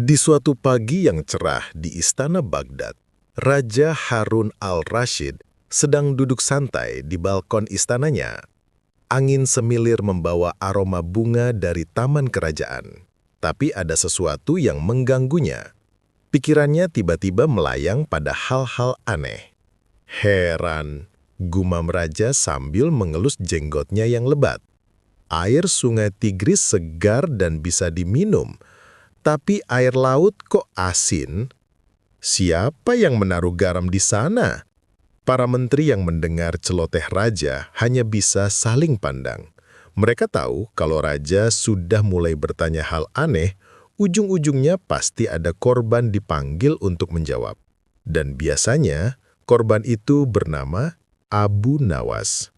Di suatu pagi yang cerah di Istana Baghdad, Raja Harun al-Rashid sedang duduk santai di balkon istananya. Angin semilir membawa aroma bunga dari taman kerajaan. Tapi ada sesuatu yang mengganggunya. Pikirannya tiba-tiba melayang pada hal-hal aneh. Heran, gumam Raja sambil mengelus jenggotnya yang lebat. Air sungai Tigris segar dan bisa diminum, tapi air laut kok asin? Siapa yang menaruh garam di sana? Para menteri yang mendengar celoteh Raja hanya bisa saling pandang. Mereka tahu kalau Raja sudah mulai bertanya hal aneh, ujung-ujungnya pasti ada korban dipanggil untuk menjawab. Dan biasanya, korban itu bernama Abu Nawas.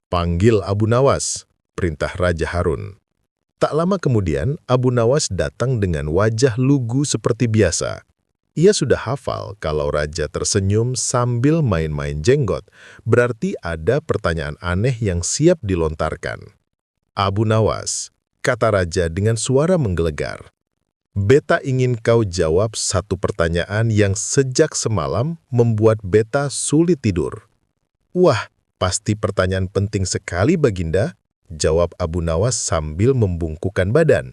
"Panggil Abu Nawas," perintah Raja Harun. Tak lama kemudian, Abu Nawas datang dengan wajah lugu seperti biasa. Ia sudah hafal kalau Raja tersenyum sambil main-main jenggot, berarti ada pertanyaan aneh yang siap dilontarkan. "Abu Nawas," kata Raja dengan suara menggelegar. "Beta ingin kau jawab satu pertanyaan yang sejak semalam membuat beta sulit tidur." "Wah, pasti pertanyaan penting sekali, Baginda," jawab Abu Nawas sambil membungkukkan badan.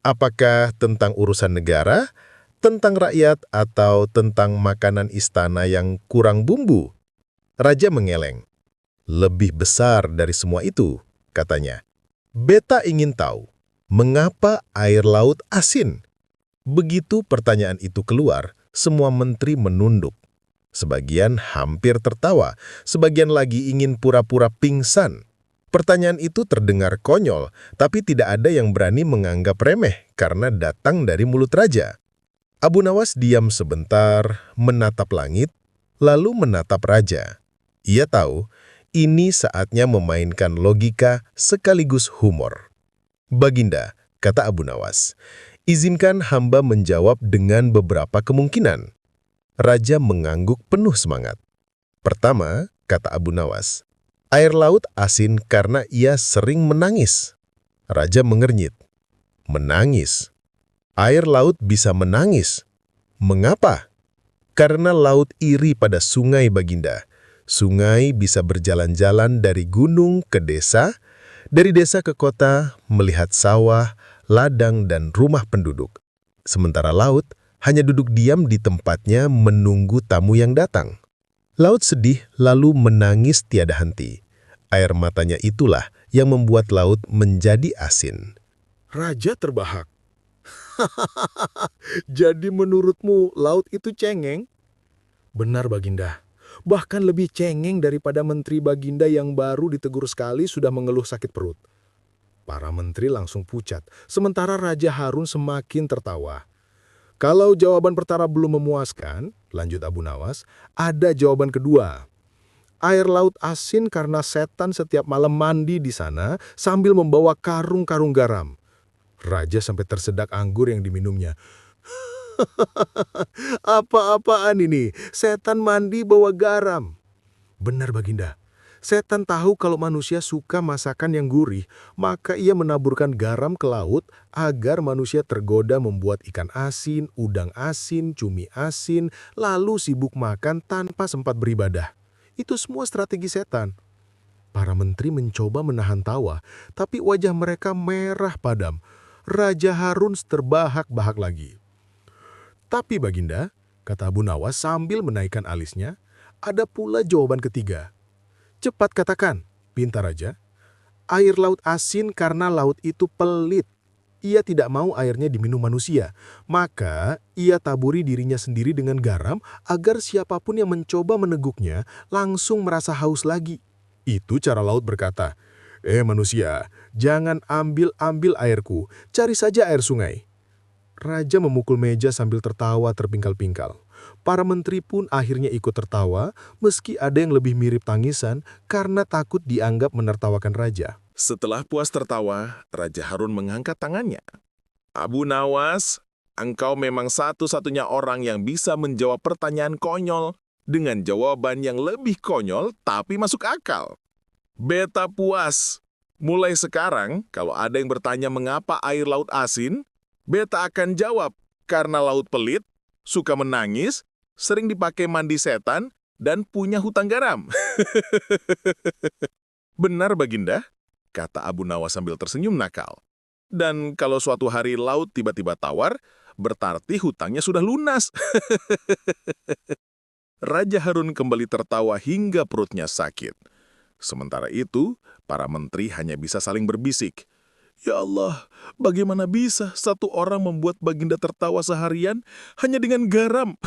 "Apakah tentang urusan negara, tentang rakyat, atau tentang makanan istana yang kurang bumbu?" Raja mengeleng. "Lebih besar dari semua itu," katanya. "Beta ingin tahu, mengapa air laut asin?" Begitu pertanyaan itu keluar, semua menteri menunduk. Sebagian hampir tertawa, sebagian lagi ingin pura-pura pingsan. Pertanyaan itu terdengar konyol, tapi tidak ada yang berani menganggap remeh karena datang dari mulut Raja. Abu Nawas diam sebentar, menatap langit, lalu menatap Raja. Ia tahu, ini saatnya memainkan logika sekaligus humor. "Baginda," kata Abu Nawas, "izinkan hamba menjawab dengan beberapa kemungkinan." Raja mengangguk penuh semangat. "Pertama," kata Abu Nawas, "air laut asin karena ia sering menangis." Raja mengernyit. "Menangis? Air laut bisa menangis. Mengapa?" "Karena laut iri pada sungai, Baginda. Sungai bisa berjalan-jalan dari gunung ke desa, dari desa ke kota, melihat sawah, ladang, dan rumah penduduk. Sementara laut hanya duduk diam di tempatnya menunggu tamu yang datang. Laut sedih lalu menangis tiada henti. Air matanya itulah yang membuat laut menjadi asin." Raja terbahak. Jadi menurutmu laut itu cengeng? Benar, Baginda. Bahkan lebih cengeng daripada menteri Baginda yang baru ditegur sekali sudah mengeluh sakit perut. Para menteri langsung pucat, sementara Raja Harun semakin tertawa. Kalau jawaban pertama belum memuaskan, lanjut Abu Nawas, ada jawaban kedua. Air laut asin karena setan setiap malam mandi di sana sambil membawa karung-karung garam. Raja sampai tersedak anggur yang diminumnya. Apa-apaan ini? Setan mandi bawa garam. Benar, Baginda. Setan tahu kalau manusia suka masakan yang gurih, maka ia menaburkan garam ke laut agar manusia tergoda membuat ikan asin, udang asin, cumi asin, lalu sibuk makan tanpa sempat beribadah. Itu semua strategi setan. Para menteri mencoba menahan tawa, tapi wajah mereka merah padam. Raja Harun terbahak-bahak lagi. "Tapi Baginda," kata Abu Nawas sambil menaikkan alisnya, "ada pula jawaban ketiga." "Cepat katakan," pinta Raja. "Air laut asin karena laut itu pelit. Ia tidak mau airnya diminum manusia. Maka ia taburi dirinya sendiri dengan garam agar siapapun yang mencoba meneguknya langsung merasa haus lagi." Itu cara laut berkata, manusia, jangan ambil-ambil airku, cari saja air sungai." Raja memukul meja sambil tertawa terpingkal-pingkal. Para menteri pun akhirnya ikut tertawa, meski ada yang lebih mirip tangisan karena takut dianggap menertawakan Raja. Setelah puas tertawa, Raja Harun mengangkat tangannya. "Abu Nawas, engkau memang satu-satunya orang yang bisa menjawab pertanyaan konyol dengan jawaban yang lebih konyol tapi masuk akal. Beta puas. Mulai sekarang, kalau ada yang bertanya mengapa air laut asin, beta akan jawab, Karena laut pelit, suka menangis, sering dipakai mandi setan, dan punya hutang garam. Benar, Baginda, kata Abu Nawas sambil tersenyum nakal. Dan kalau suatu hari laut tiba-tiba tawar, berarti hutangnya sudah lunas. Raja Harun kembali tertawa hingga perutnya sakit. Sementara itu, para menteri hanya bisa saling berbisik. Ya Allah, bagaimana bisa satu orang membuat Baginda tertawa seharian hanya dengan garam?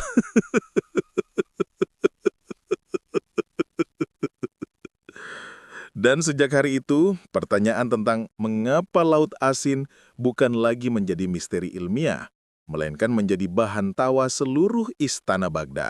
Dan sejak hari itu, pertanyaan tentang mengapa laut asin bukan lagi menjadi misteri ilmiah, melainkan menjadi bahan tawa seluruh istana Baghdad.